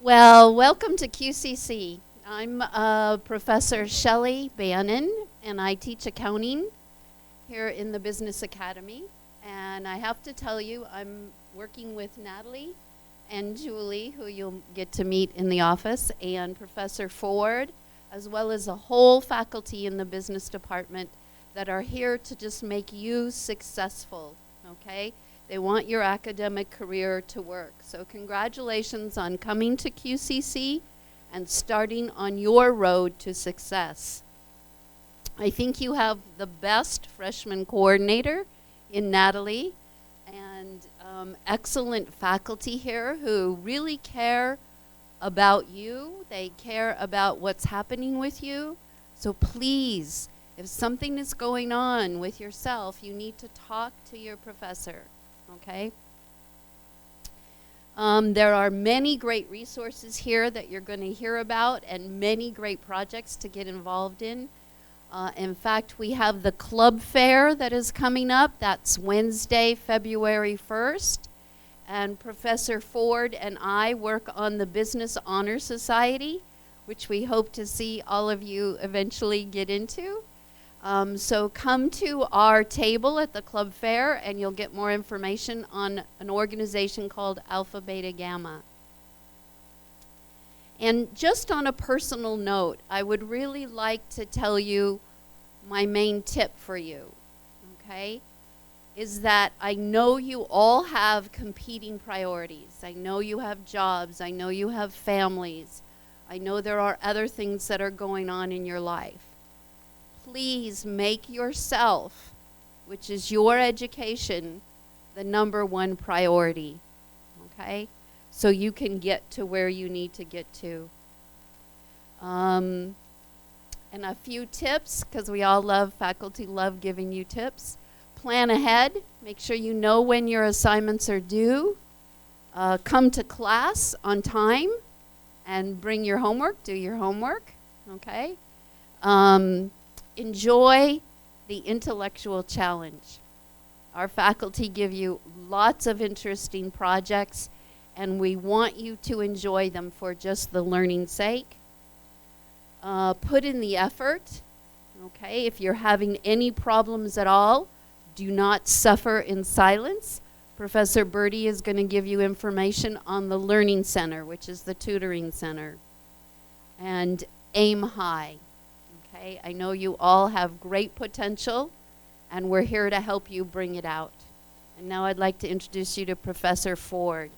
Well, welcome to QCC. I'm Professor Shelley Bannon, and I teach accounting here in the Business Academy. And I have to tell you, I'm working with Natalie and Julie, who you'll get to meet in the office, and Professor Ford, as well as a whole faculty in the business department that are here to just make you successful, okay? They want your academic career to work. So congratulations on coming to QCC and starting on your road to success. I think you have the best freshman coordinator in Natalie and excellent faculty here who really care about you. They care about what's happening with you. So please, if something is going on with yourself, you need to talk to your professor. Okay. There are many great resources here that you're going to hear about and many great projects to get involved in. In fact, we have the club fair that is coming up. That's Wednesday, February 1st. And Professor Ford and I work on the Business Honor Society, which we hope to see all of you eventually get into. So come to our table at the club fair and you'll get more information on an organization called Alpha Beta Gamma. And just on a personal note, I would really like to tell you my main tip for you, okay, is that I know you all have competing priorities. I know you have jobs. I know you have families. I know there are other things that are going on in your life. Please make yourself, which is your education, the #1 priority, okay? So you can get to where you need to get to. And a few tips, because we all love, faculty love giving you tips. Plan ahead. Make sure you know when your assignments are due. Come to class on time and bring your homework, do your homework, okay? Enjoy the intellectual challenge. Our faculty give you lots of interesting projects, and we want you to enjoy them for just the learning's sake. Put in the effort, okay? If you're having any problems at all, do not suffer in silence. Professor Birdie is going to give you information on the Learning Center, which is the tutoring center. And aim high. Okay, I know you all have great potential, and we're here to help you bring it out. And now I'd like to introduce you to Professor Ford.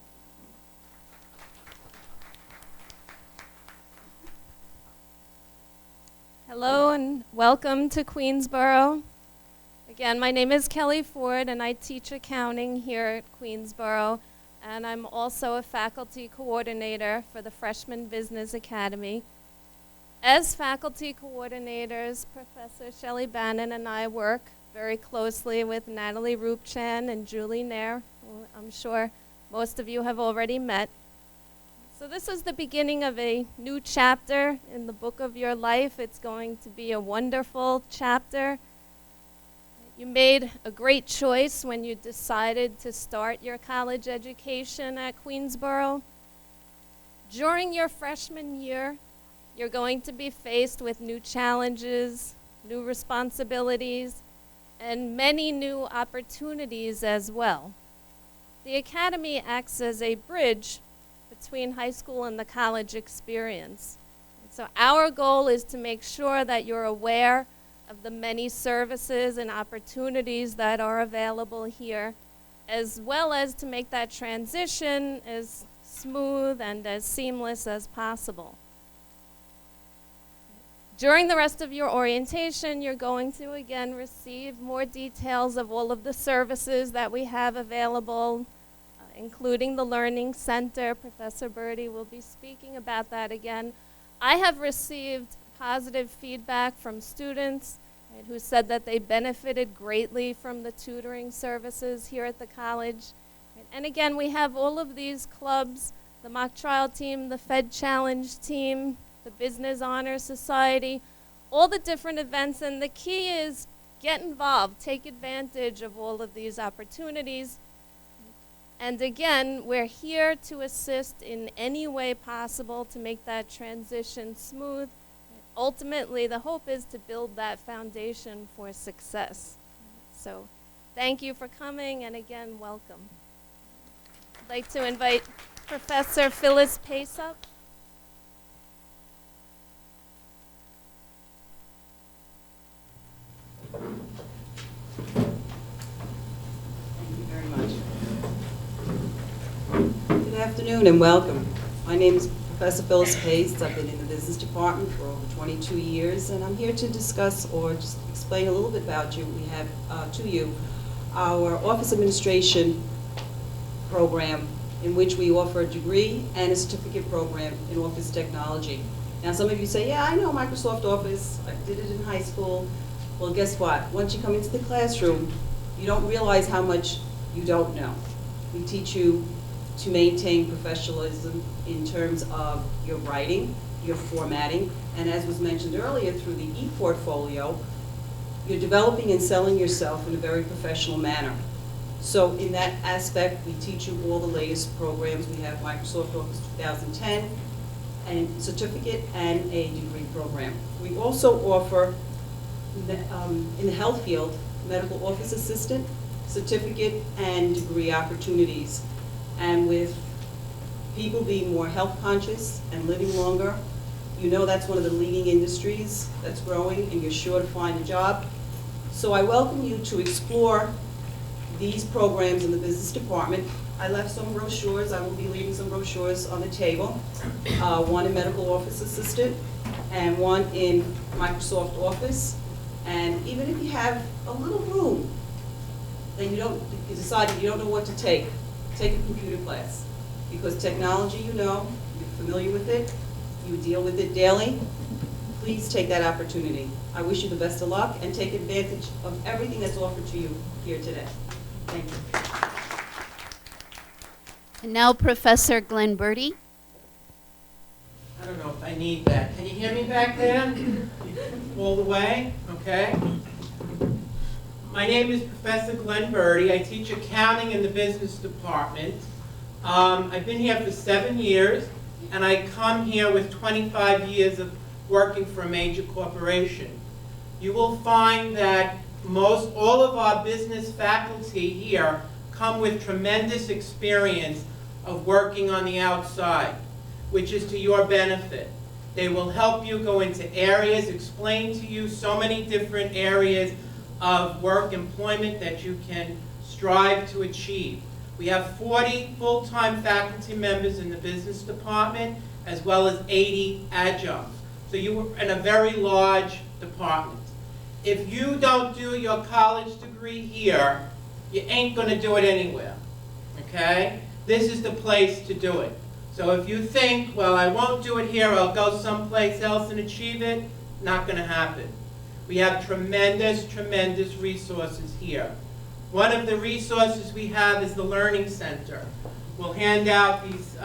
Hello and welcome to Queensborough. Again, my name is Kelly Ford, and I teach accounting here at Queensborough, and I'm also a faculty coordinator for the Freshman Business Academy. As faculty coordinators, Professor Shelley Bannon and I work very closely with Natalie Rupchan and Julie Nair, who I'm sure most of you have already met. So this is the beginning of a new chapter in the book of your life. It's going to be a wonderful chapter. You made a great choice when you decided to start your college education at Queensborough. During your freshman year, you're going to be faced with new challenges, new responsibilities, and many new opportunities as well. The Academy acts as a bridge between high school and the college experience. And so our goal is to make sure that you're aware of the many services and opportunities that are available here, as well as to make that transition as smooth and as seamless as possible. During the rest of your orientation, you're going to again receive more details of all of the services that we have available, including the Learning Center. Professor Birdie will be speaking about that again. I have received positive feedback from students who said that they benefited greatly from the tutoring services here at the college. And again, we have all of these clubs, the mock trial team, the Fed Challenge team, the Business Honor Society, all the different events, and the key is get involved, take advantage of all of these opportunities, And again, we're here to assist in any way possible to make that transition smooth. Ultimately, the hope is to build that foundation for success. So thank you for coming, and again, welcome. I'd like to invite Professor Phyllis Pace up. Thank you very much. Good afternoon and welcome. My name is Professor Phyllis Pace. I've been in the business department for over 22 years, and I'm here to discuss or just explain a little bit about you. We have to you our office administration program, in which we offer a degree and a certificate program in office technology. Now, some of you say, yeah, I know Microsoft Office. I did it in high school. Well, guess what? Once you come into the classroom, you don't realize how much you don't know. We teach you to maintain professionalism in terms of your writing, your formatting, and as was mentioned earlier, through the e-portfolio, you're developing and selling yourself in a very professional manner. So in that aspect, we teach you all the latest programs. We have Microsoft Office 2010, and certificate and a degree program. We also offer, in the health field, medical office assistant, certificate, and degree opportunities. And with people being more health conscious and living longer, you know that's one of the leading industries that's growing, and you're sure to find a job. So I welcome you to explore these programs in the business department. I left some brochures. I will be leaving some brochures on the table. One in medical office assistant and one in Microsoft Office. And even if you have a little room that you decided you don't know what to take a computer class. Because technology, you know, you're familiar with it, you deal with it daily. Please take that opportunity. I wish you the best of luck and take advantage of everything that's offered to you here today. Thank you. And now Professor Glenn Birdie. I don't know if I need that. Can you hear me back there? All the way? Okay. My name is Professor Glenn Birdie. I teach accounting in the business department. I've been here for 7 years, and I come here with 25 years of working for a major corporation. You will find that all of our business faculty here come with tremendous experience of working on the outside, which is to your benefit. They will help you go into areas, explain to you so many different areas of work, employment that you can strive to achieve. We have 40 full-time faculty members in the business department, as well as 80 adjuncts. So you're in a very large department. If you don't do your college degree here, you ain't going to do it anywhere, okay? This is the place to do it. So if you think, well, I won't do it here, I'll go someplace else and achieve it, not going to happen. We have tremendous, tremendous resources here. One of the resources we have is the Learning Center. We'll hand out these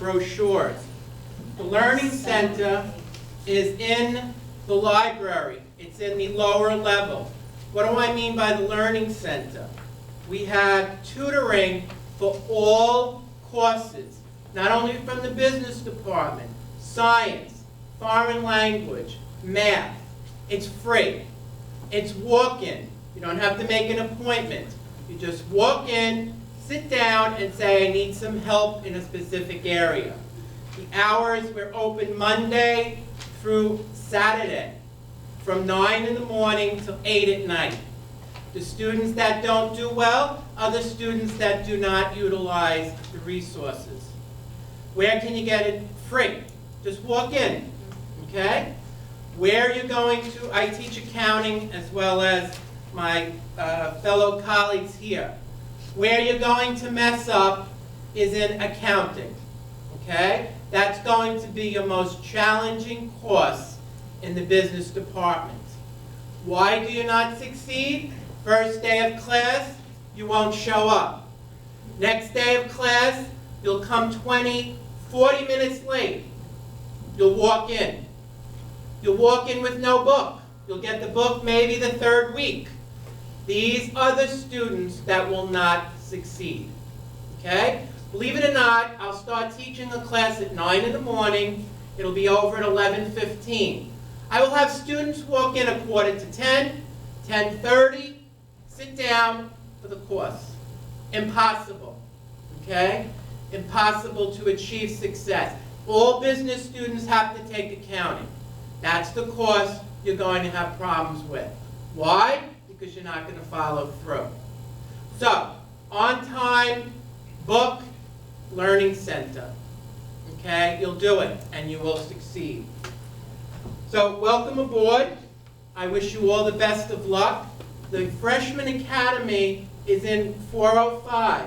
brochures. The Learning Center is in the library. It's in the lower level. What do I mean by the Learning Center? We have tutoring for all courses, not only from the business department, science, foreign language, math. It's free. It's walk-in. You don't have to make an appointment. You just walk in, sit down, and say, I need some help in a specific area. The hours, we're open Monday through Saturday, from 9 in the morning till 8 at night. The students that don't do well are the students that do not utilize the resources. Where can you get it free? Just walk in, okay? Where you're going to, I teach accounting as well as my fellow colleagues here. Where you're going to mess up is in accounting, okay? That's going to be your most challenging course in the business department. Why do you not succeed? First day of class, you won't show up. Next day of class, you'll come 20, 40 minutes late. You'll walk in. You'll walk in with no book. You'll get the book maybe the third week. These are the students that will not succeed. okay? Believe it or not, I'll start teaching a class at 9 in the morning. It'll be over at 11:15. I will have students walk in 9:45, 10:30, sit down for the course. Impossible, okay? Impossible to achieve success. All business students have to take accounting. That's the course you're going to have problems with. Why? Because you're not going to follow through. So, on time, book, learning center. Okay? You'll do it, and you will succeed. So, welcome aboard. I wish you all the best of luck. The Freshman Academy is in 405.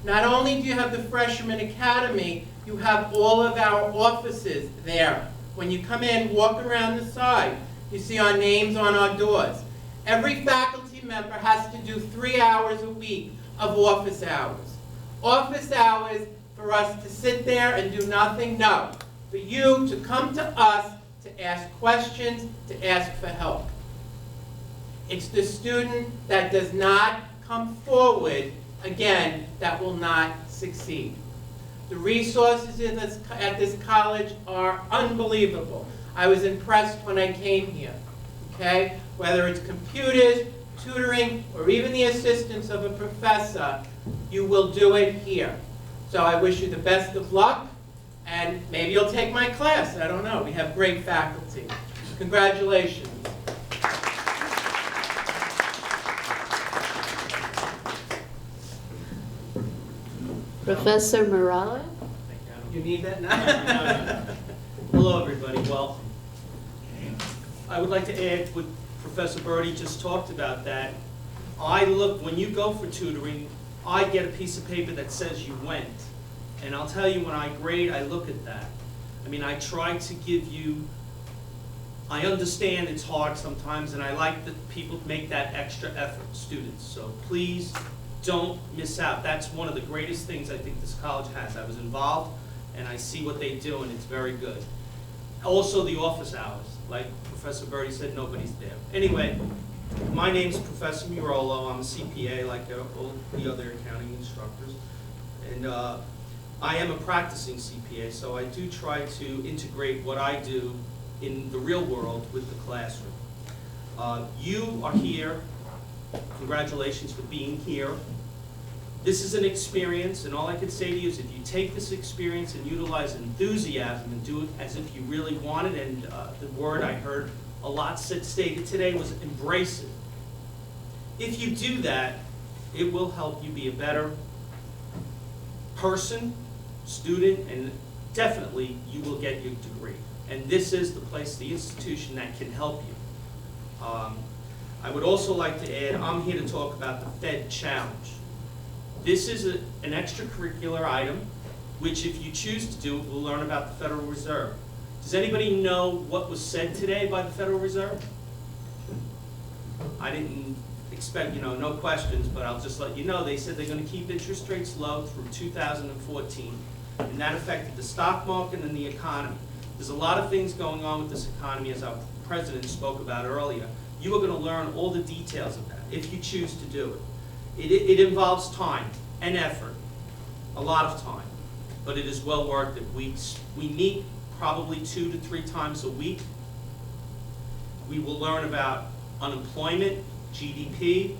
Not only do you have the Freshman Academy, you have all of our offices there. When you come in, walk around the side. You see our names on our doors. Every faculty member has to do 3 hours a week of office hours. Office hours for us to sit there and do nothing? No. For you to come to us to ask questions, to ask for help. It's the student that does not come forward, again, that will not succeed. The resources at this college are unbelievable. I was impressed when I came here, okay? Whether it's computers, tutoring, or even the assistance of a professor, you will do it here. So I wish you the best of luck, and maybe you'll take my class. I don't know. We have great faculty. Congratulations. Professor Merola? You need that now? Hello, everybody. Well, I would like to add what Professor Birdie just talked about, that when you go for tutoring, I get a piece of paper that says you went. And I'll tell you, when I grade, I look at that. I mean, I try to give you, I understand it's hard sometimes, and I like that people make that extra effort, students. So please don't miss out. That's one of the greatest things I think this college has. I was involved, and I see what they do, and it's very good. Also, the office hours. Like Professor Birdie said, nobody's there. Anyway, my name's Professor Merola. I'm a CPA, like all the other accounting instructors. And I am a practicing CPA, so I do try to integrate what I do in the real world with the classroom. You are here. Congratulations for being here. This is an experience, and all I can say to you is if you take this experience and utilize enthusiasm and do it as if you really want it, and the word I heard a lot stated today was embrace it. If you do that, it will help you be a better person, student, and definitely you will get your degree. And this is the place, the institution that can help you. I would also like to add, I'm here to talk about the Fed Challenge. This is an extracurricular item, which if you choose to do, we'll learn about the Federal Reserve. Does anybody know what was said today by the Federal Reserve? I didn't expect, no questions, but I'll just let you know. They said they're going to keep interest rates low through 2014, and that affected the stock market and the economy. There's a lot of things going on with this economy, as our president spoke about earlier. You are going to learn all the details of that if you choose to do it. It involves time and effort, a lot of time, but it is well worth it. We meet probably 2 to 3 times a week. We will learn about unemployment, GDP,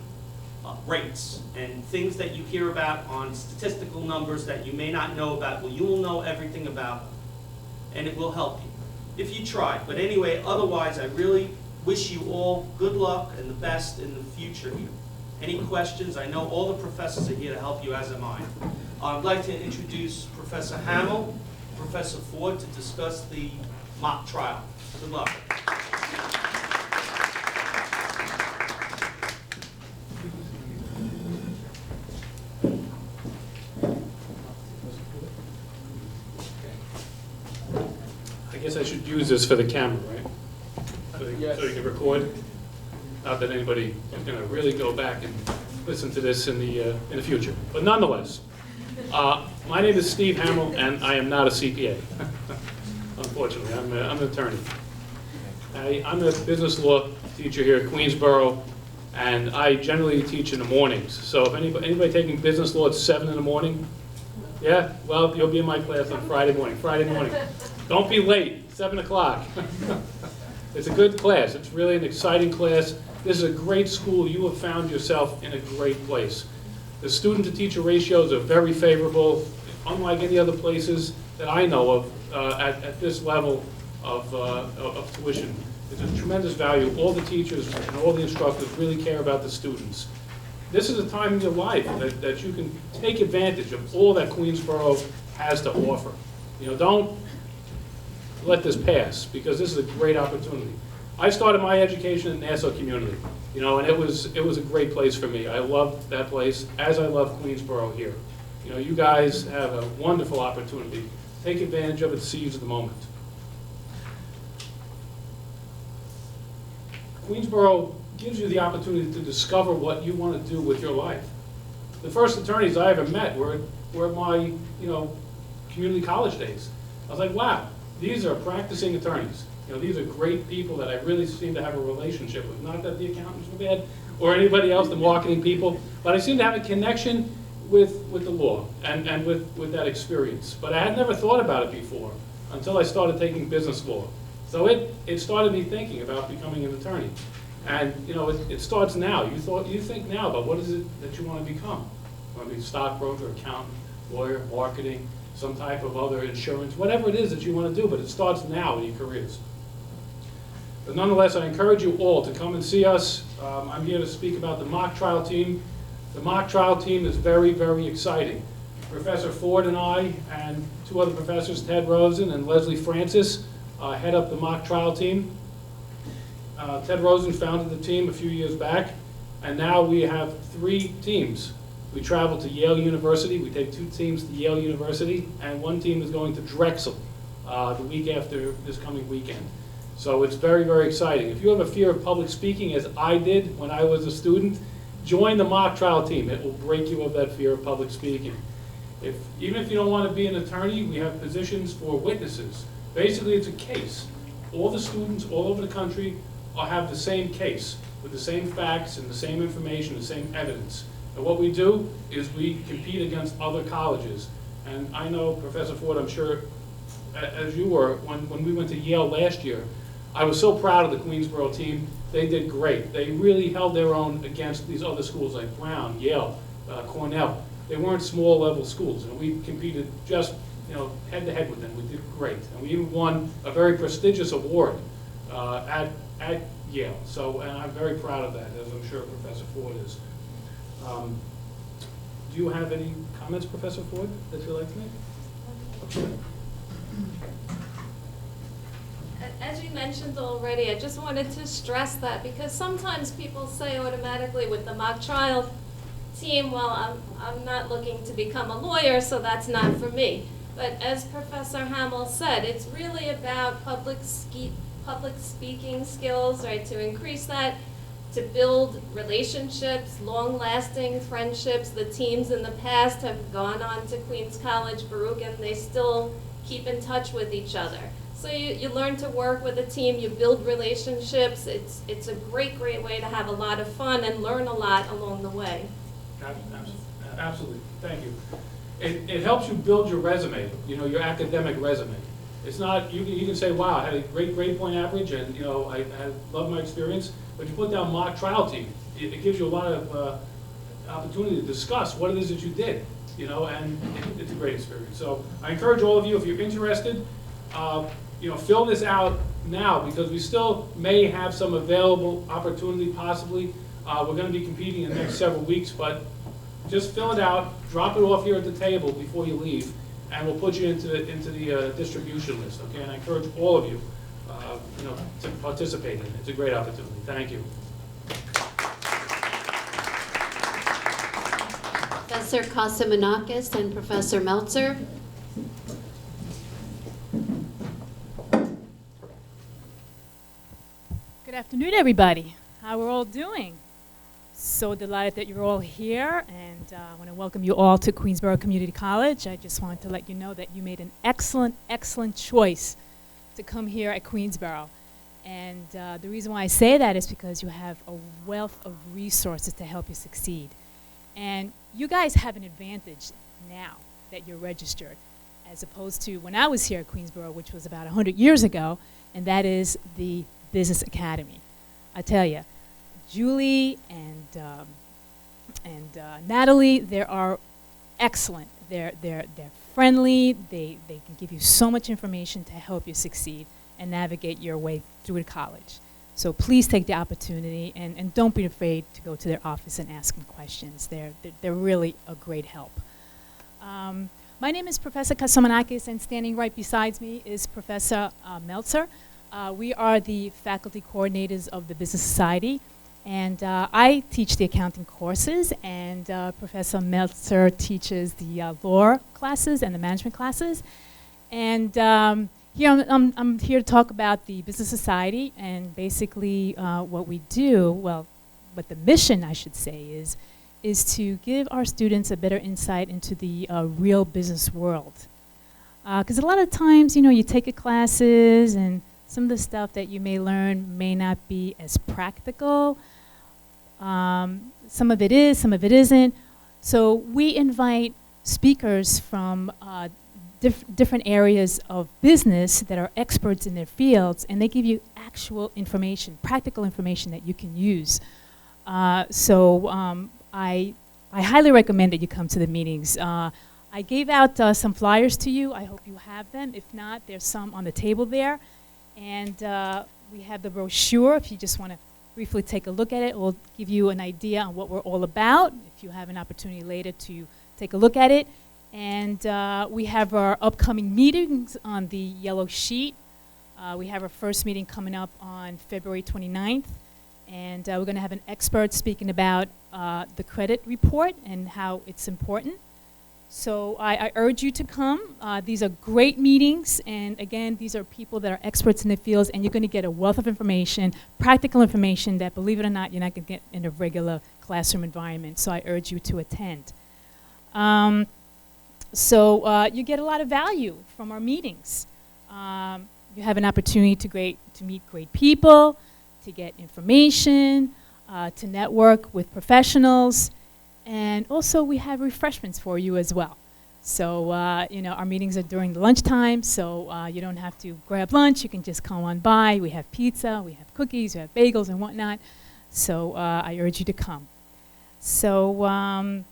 rates, and things that you hear about on statistical numbers that you may not know about. Well, you will know everything about them, and it will help you if you try. But anyway, otherwise, I really wish you all good luck and the best in the future here. Any questions? I know all the professors are here to help you, as am I. I'd like to introduce Professor Hamill, Professor Ford, to discuss the mock trial. Good luck. I guess I should use this for the camera, right? So you can record. Not that anybody is going to really go back and listen to this in the future. But nonetheless, my name is Steve Hamill, and I am not a CPA. Unfortunately, I'm an attorney. I'm a business law teacher here at Queensboro, and I generally teach in the mornings. So if anybody taking business law at 7 in the morning, Yeah, well, you'll be in my class on Friday morning. Don't be late, 7 o'clock. It's a good class. It's really an exciting class. This is a great school. You have found yourself in a great place. The student-to-teacher ratios are very favorable, unlike any other places that I know of at this level of tuition. It's a tremendous value. All the teachers and all the instructors really care about the students. This is a time in your life that you can take advantage of all that Queensboro has to offer. You know, don't let this pass, because this is a great opportunity. I started my education in Nassau Community, you know, and it was a great place for me. I loved that place, as I love Queensboro here. You know, you guys have a wonderful opportunity. Take advantage of it, seize the moment. Queensboro gives you the opportunity to discover what you want to do with your life. The first attorneys I ever met were at my, you know, community college days. I was like, wow, these are practicing attorneys. You know, these are great people that I really seem to have a relationship with. Not that the accountants were bad or anybody else, the marketing people, but I seem to have a connection with the law and with that experience. But I had never thought about it before until I started taking business law. So it started me thinking about becoming an attorney. And you know, it starts now. You think now about what is it that you want to become. You want to be a stockbroker, accountant, lawyer, marketing, some type of other insurance, whatever it is that you want to do, but it starts now in your careers. But nonetheless, I encourage you all to come and see us. I'm here to speak about the mock trial team. The mock trial team is very, very exciting. Professor Ford and I and two other professors, Ted Rosen and Leslie Francis, head up the mock trial team. Ted Rosen founded the team a few years back, and now we have 3 teams. We travel to Yale University. We take 2 teams to Yale University, and 1 team is going to Drexel the week after this coming weekend. So it's very, very exciting. If you have a fear of public speaking, as I did when I was a student, join the mock trial team. It will break you of that fear of public speaking. Even if you don't want to be an attorney, we have positions for witnesses. Basically, it's a case. All the students all over the country have the same case, with the same facts and the same information, the same evidence. And what we do is we compete against other colleges. And I know, Professor Ford, I'm sure, as you were, when we went to Yale last year, I was so proud of the Queensboro team. They did great. They really held their own against these other schools like Brown, Yale, Cornell. They weren't small level schools, and we competed just, you know, head to head with them. We did great, and we even won a very prestigious award at Yale. So, and I'm very proud of that, as I'm sure Professor Ford is. Do you have any comments, Professor Ford, that you'd like to make? Okay. As you mentioned already, I just wanted to stress that, because sometimes people say automatically with the mock trial team, well, I'm not looking to become a lawyer, so that's not for me. But as Professor Hamill said, it's really about public speaking skills, right, to increase that, to build relationships, long-lasting friendships. The teams in the past have gone on to Queens College, Baruch, and they still keep in touch with each other. So you learn to work with a team, you build relationships. It's a great, great way to have a lot of fun and learn a lot along the way. Absolutely, thank you. It helps you build your resume, you know, your academic resume. It's not, you can say, wow, I had a great grade point average and, you know, I loved my experience, but you put down mock trial team. It gives you a lot of opportunity to discuss what it is that you did, you know, and it's a great experience. So I encourage all of you, if you're interested, you know, fill this out now, because we still may have some available opportunity possibly. We're going to be competing in the next several weeks, but just fill it out, drop it off here at the table before you leave, and we'll put you into the distribution list, okay? And I encourage all of you, you know, to participate in it. It's a great opportunity. Thank you. Professor Kasimanakis and Professor Meltzer. Good afternoon, everybody. How we're all doing? So delighted that you're all here, and I want to welcome you all to Queensboro Community College. I just wanted to let you know that you made an excellent, excellent choice to come here at Queensboro. And the reason why I say that is because you have a wealth of resources to help you succeed. And you guys have an advantage now. that you're registered, as opposed to when I was here at Queensborough, which was about 100 years ago, and that is the Business Academy. I tell you, Julie and Natalie, they are excellent. They're friendly. They can give you so much information to help you succeed and navigate your way through to college. So please take the opportunity and don't be afraid to go to their office and ask them questions. They're really a great help. My name is Professor Kasomanakis, and standing right beside me is Professor Meltzer. We are the faculty coordinators of the Business Society, and I teach the accounting courses, and Professor Meltzer teaches the law classes and the management classes. And here I'm here to talk about the Business Society, and basically what we do, well, what the mission, I should say, is to give our students a better insight into the real business world. Because a lot of times, you take your classes and some of the stuff that you may learn may not be as practical. Some of it is, some of it isn't. So we invite speakers from different areas of business that are experts in their fields, and they give you actual information, practical information that you can use. I highly recommend that you come to the meetings. I gave out some flyers to you. I hope you have them. If not, there's some on the table there. And we have the brochure. If you just want to briefly take a look at it, it will give you an idea on what we're all about, if you have an opportunity later to take a look at it. And we have our upcoming meetings on the yellow sheet. We have our first meeting coming up on February 29th. And we're going to have an expert speaking about the credit report and how it's important. So I urge you to come. These are great meetings, and again, these are people that are experts in the fields, and you're going to get a wealth of information, practical information that, believe it or not, you're not going to get in a regular classroom environment. So I urge you to attend. You get a lot of value from our meetings. You have an opportunity to meet great people, to get information, to network with professionals, and also we have refreshments for you as well. So, our meetings are during the lunchtime, so you don't have to grab lunch. You can just come on by. We have pizza, we have cookies, we have bagels and whatnot. So I urge you to come. So, I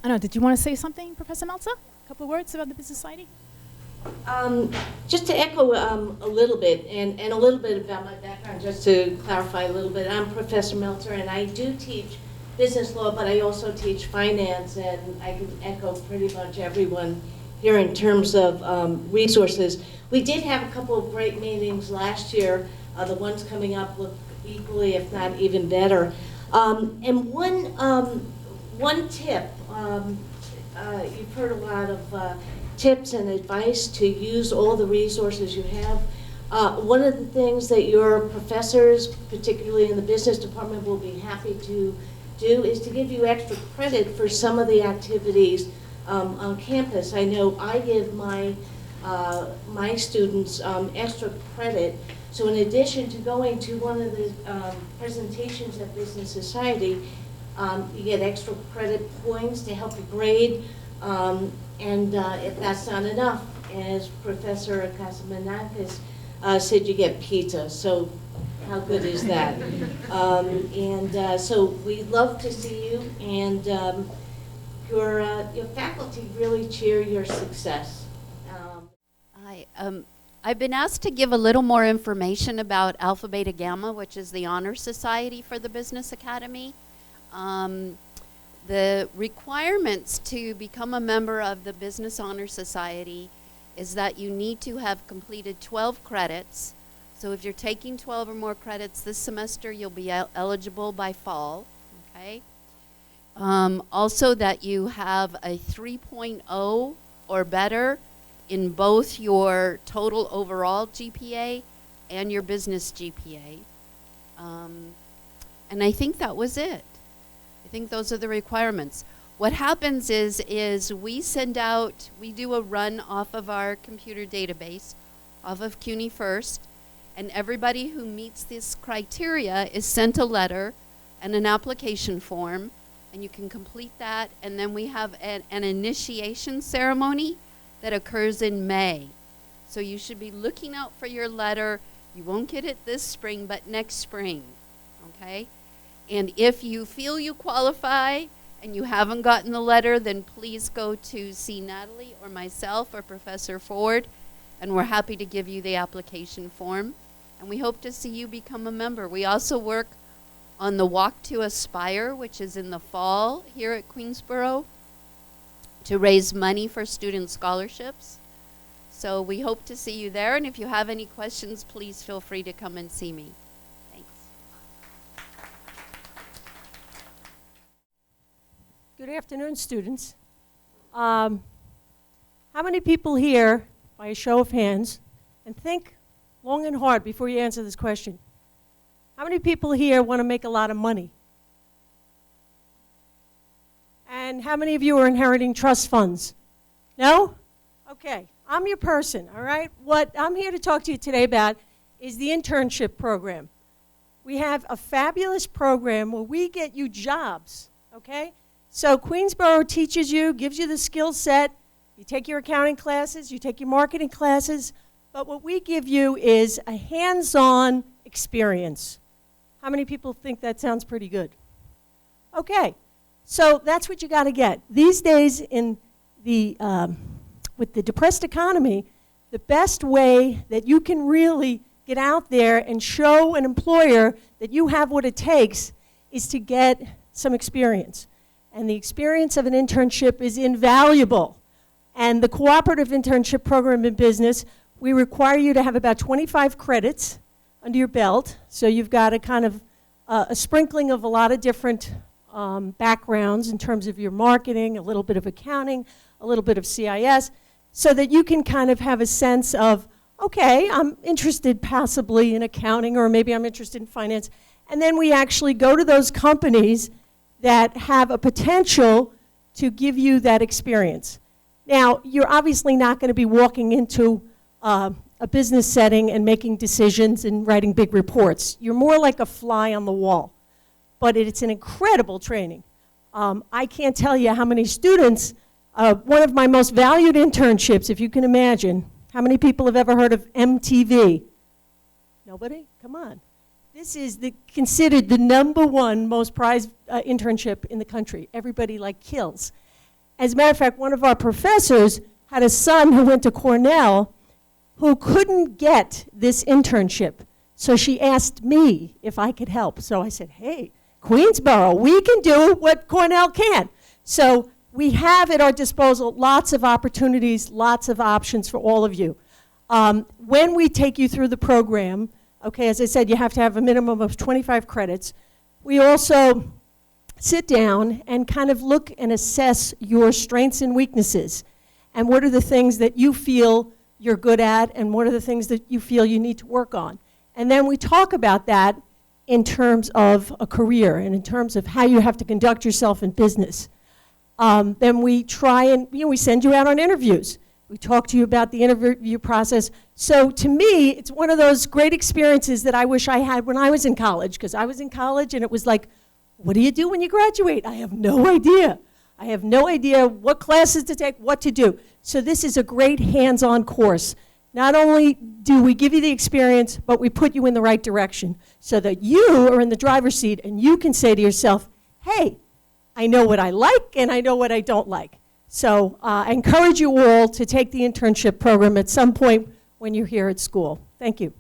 don't know, did you want to say something, Professor Meltzer? A couple of words about the Business Society? Just to echo a little bit, and a little bit about my background, just to clarify a little bit. I'm Professor Meltzer, and I do teach business law, but I also teach finance, and I can echo pretty much everyone here in terms of resources. We did have a couple of great meetings last year. The ones coming up look equally, if not even better. And one tip, you've heard a lot of tips and advice to use all the resources you have. One of the things that your professors, particularly in the business department, will be happy to do is to give you extra credit for some of the activities on campus. I know I give my students extra credit. So in addition to going to one of the presentations at Business Society, you get extra credit points to help you grade. And if that's not enough, as Professor Kasomanakis said, you get pizza. So how good is that? So we'd love to see you, and your faculty really cheer your success. I've been asked to give a little more information about Alpha Beta Gamma, which is the honor society for the Business Academy. The requirements to become a member of the Business Honor Society is that you need to have completed 12 credits. So if you're taking 12 or more credits this semester, you'll be eligible by fall, okay? Also that you have a 3.0 or better in both your total overall GPA and your business GPA. And I think that was it. I think those are the requirements. What happens is we do a run off of our computer database, off of CUNY First, and everybody who meets this criteria is sent a letter and an application form, and you can complete that. And then we have an initiation ceremony that occurs in May. So you should be looking out for your letter. You won't get it this spring, but next spring, okay? And if you feel you qualify and you haven't gotten the letter, then please go to see Natalie or myself or Professor Ford, and we're happy to give you the application form. And we hope to see you become a member. We also work on the Walk to Aspire, which is in the fall here at Queensborough, to raise money for student scholarships. So we hope to see you there, and if you have any questions, please feel free to come and see me. Thanks. Good afternoon, students. How many people here, by a show of hands, and think long and hard before you answer this question, how many people here want to make a lot of money? And how many of you are inheriting trust funds? No? Okay, I'm your person, all right? What I'm here to talk to you today about is the internship program. We have a fabulous program where we get you jobs, okay? So Queensborough teaches you, gives you the skill set. You take your accounting classes, you take your marketing classes, but what we give you is a hands-on experience. How many people think that sounds pretty good? Okay, so that's what you got to get. These days in the, with the depressed economy, the best way that you can really get out there and show an employer that you have what it takes is to get some experience. And the experience of an internship is invaluable. And the Cooperative Internship program in business, we require you to have about 25 credits under your belt. So you've got a kind of a sprinkling of a lot of different backgrounds in terms of your marketing, a little bit of accounting, a little bit of CIS, so that you can kind of have a sense of, okay, I'm interested possibly in accounting, or maybe I'm interested in finance. And then we actually go to those companies that have a potential to give you that experience. Now, you're obviously not going to be walking into a business setting and making decisions and writing big reports. You're more like a fly on the wall. But it's an incredible training. I can't tell you how many students, one of my most valued internships, if you can imagine, how many people have ever heard of MTV? Nobody? Come on. This is considered the #1 most prized internship in the country. Everybody kills. As a matter of fact, one of our professors had a son who went to Cornell who couldn't get this internship. So she asked me if I could help. So I said, hey, Queensborough, we can do what Cornell can't. So we have at our disposal lots of opportunities, lots of options for all of you. When we take you through the program, okay, as I said, you have to have a minimum of 25 credits. We also sit down and kind of look and assess your strengths and weaknesses. And what are the things that you feel you're good at, and what are the things that you feel you need to work on. And then we talk about that in terms of a career and in terms of how you have to conduct yourself in business. Then we try and, we send you out on interviews. We talk to you about the interview process. So to me, it's one of those great experiences that I wish I had when I was in college, because I was in college and it was like, what do you do when you graduate? I have no idea. I have no idea what classes to take, what to do. So this is a great hands-on course. Not only do we give you the experience, but we put you in the right direction so that you are in the driver's seat and you can say to yourself, hey, I know what I like and I know what I don't like. So I encourage you all to take the internship program at some point when you're here at school. Thank you.